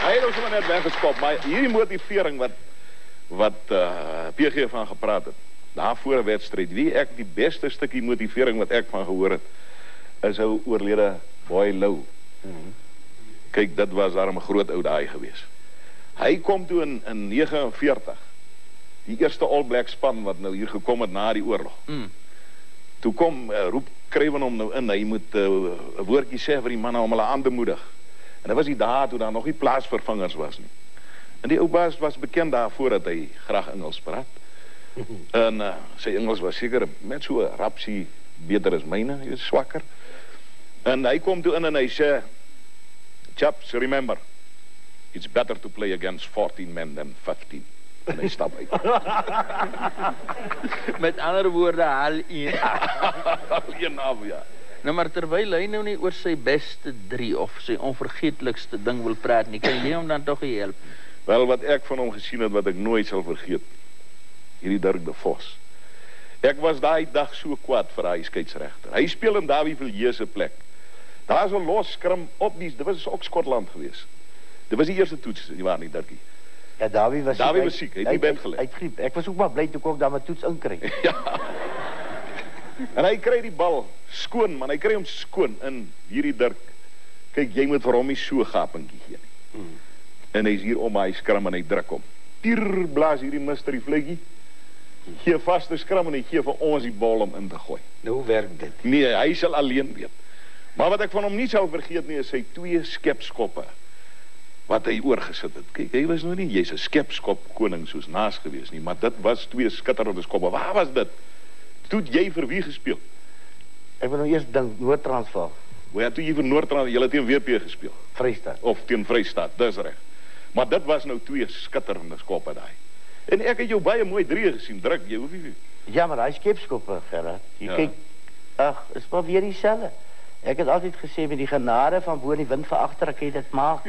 Hy het ons maar net weggeskop, maar hierdie motivering wat PG van gepraat het, na voor 'n wedstryd, wie ek die beste stukkie motivering wat ek van gehoor het, is ou oorlede Boy Lou. Kyk, dit was daarom 'n groot ou daai gewees. Hy kom toe in 49, die eerste All Black span wat nou hier gekom het na die oorlog. Toe kom, roep Craven hom nou in, hy moet 'n woordjie sê vir die manne om hulle aan te moedig. En dit was die dae toe daar nog nie plaasvervangers was nie. En die ou baas was bekend daarvoor dat hy graag Engels praat. En sy Engels was seker met so 'n rapsie beter as myne, hy is swakker. En hy kom toe in en hy sê, chaps, remember, it's better to play against 14 men than 15. En hy stap uit. Met ander woorde, haal een af, ja. Nou, maar terwyl hy nou nie oor sy beste 3 of sy onvergeetlikste ding wil praat nie, kan jy hom dan toch nie help? Wel, wat ek van hom gesien het, wat ek nooit sal vergeet, hierdie Dirk de Vos. Ek was daai dag so kwaad vir hy skeieregter. Hy speel in Davie Villiers se plek. Daar is 'n los skrim op die, dit was ook Skotland geweest. Dit was die eerste toets, nie waar nie, Dirkie? Ja, Davie was siek, hy het nie bed gelê. Hy het griep. Ek was ook maar bly toe kom dat my toets inkry. Ja. En hy kry die bal skoon, man, hy kry hom skoon in hierdie Dirk. Kyk, jy moet vir hom nie so gapentjie gee nie. En hy's hier om hy skram en hy druk hom. Tier blaas hierdie mystery vletjie. Gee vaste skram en hy gee vir ons die bal om in te gooi. Nou hoe werk dit? Nee, hy sal alleen weet. Maar wat ek van hom nie sal vergeet nie, is sy 2 skepskoppe wat hy oorgesit het. Kyk, hy was nou nie, jy's 'n skepskop koning soos Naas gewees nie, maar dit was 2 skitterende skoppe. Waar was dit? Toe het jy vir wie gespeel? Ek wil nou eers dink, Noord-Transvaal. Ja, toe jy vir Noord-Transvaal, jy het teen WP gespeel. Vrystaat. Of teen Vrystaat, dis reg. Maar dit was nou 2 skitterende skoppe daai. En ek het jou baie mooi 3 gesien, druk, jy hoef nie. Ja, maar hy skepskoppe, Gerard. Jy Ja. kyk, ag, is maar weer dieselfde. Ek het altyd gesê, met die genade van bo in die wind vir agter, ek kan dit maak.